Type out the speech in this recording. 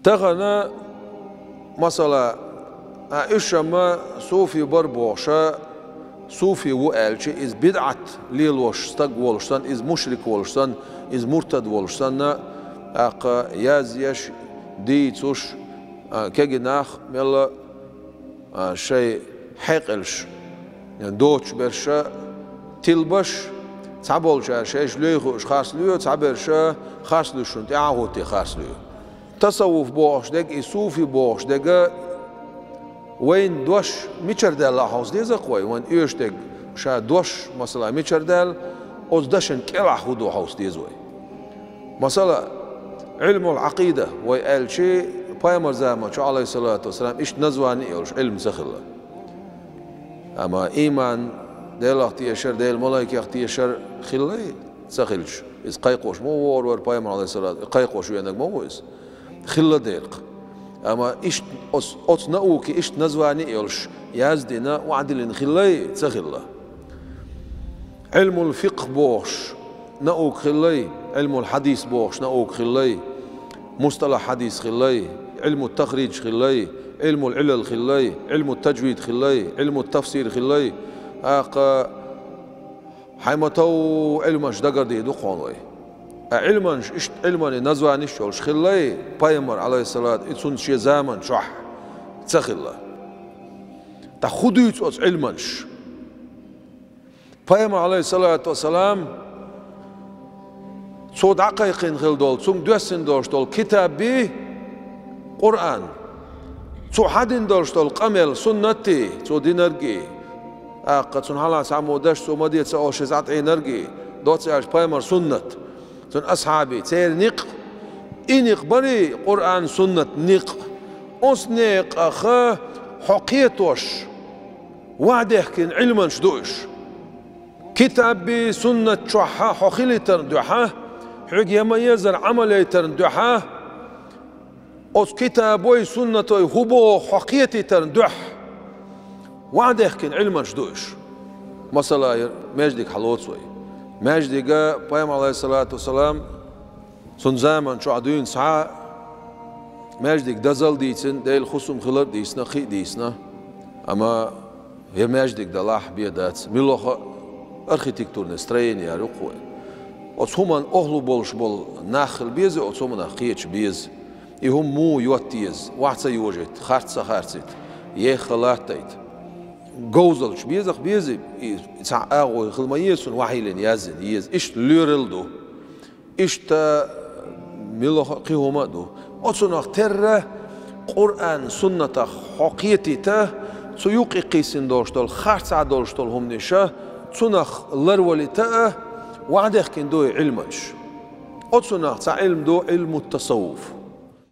تغنى مثلا إشما صوفي بربوشة صوفي وقالش إز بدعت ليلوش استقولشتن إز مشرك ولشتن إز مرتد ولشتن يازيش ديتوش كجناخ ملا شيء حقلش يعني دوتش برشا تلبش تعبولش شيء ليخوش خاص ليه تعبرش خاص ليشون تعهوتي خاص ليه تصوف بوش دق صوفي بوش دق وين دوش ميشردال لاحوز دي زقوي وين يشتق شا دوش مثلا ميشردال أصدشن كلا خدو حوز دي زوي مثلا علم العقيدة وقال شيء بايمر زمان شو عليه الصلاة والسلام إيش نزواني يقولش علم سخلة أما إيمان ديل اختيشر ديل ملاك اختيشر خلي سخلش إز قيقوش مو ور بايمر عليه الصلاة قيقوش وينك مو إز خلة ديلق أما إيش أص نأوك إيش نزواني يقولش يازدنا وعدل خلي سخلة علم الفقه بوش نأوك خلي علم الحديث بوش نأوك خلي مصطلح حديث خلي علم التخريج خلي علم العلل خلي علم التجويد خلي علم التفسير خلي حيمتو علمش دقر دي دقون وي علمش إشت علماني نزواني شولش خلي بايمر عليه الصلاة إتسون شي زامن شح تسخلا تخدو يتوس علمش بايمر عليه الصلاة والسلام صود عقيقين خل دول صوم دوسن دولش دول كتاب بي قرآن صو حدين دولش دول قمل سنتي صو دينرجي قد صن حالا سامو دش صو مدية سأو شزعت عينرجي دوت سياش بايمر سنت صن أصحابي تير نق إنق بري قرآن سنت نق أس نق أخا حقيتوش وعده كن علما شدوش كتاب بي سنة شوحا حقيلي تردوحا حق يما يزر عملي تردوحا أس كتابوي سنتوي هبو حقيتي تردوح وعده كن علما شدوش مثلا ماجدك حلوتسوي ماجدك بايم عليه الصلاة والسلام سن زمن شو عدوين ساعة ماجدك دزل ديتن ديل خصوم خلر ديسنا خي ديسنا أما هي ماجدك دلاح بيدات ملوخ أرخيتكتور نسترين يا رقوة أصهمن أهلو بولش بول ناخل بيز أصهمن أخيتش بيز يهم مو يوتيز واحد يوجد خارت يخلاتيت جوزلش بيزخ بيزي تعاقو خلميسون وحيلين يازن يز إيش ليرلدو إيش تا ملوخ قيهما دو أصنع ترى قرآن سنة حقيقتي تا سيوقي قيسين دولشتول خارت دولشتول هم نشا صنخ لرولي تا وعده كن دو علمش أصنع علم دو علم التصوف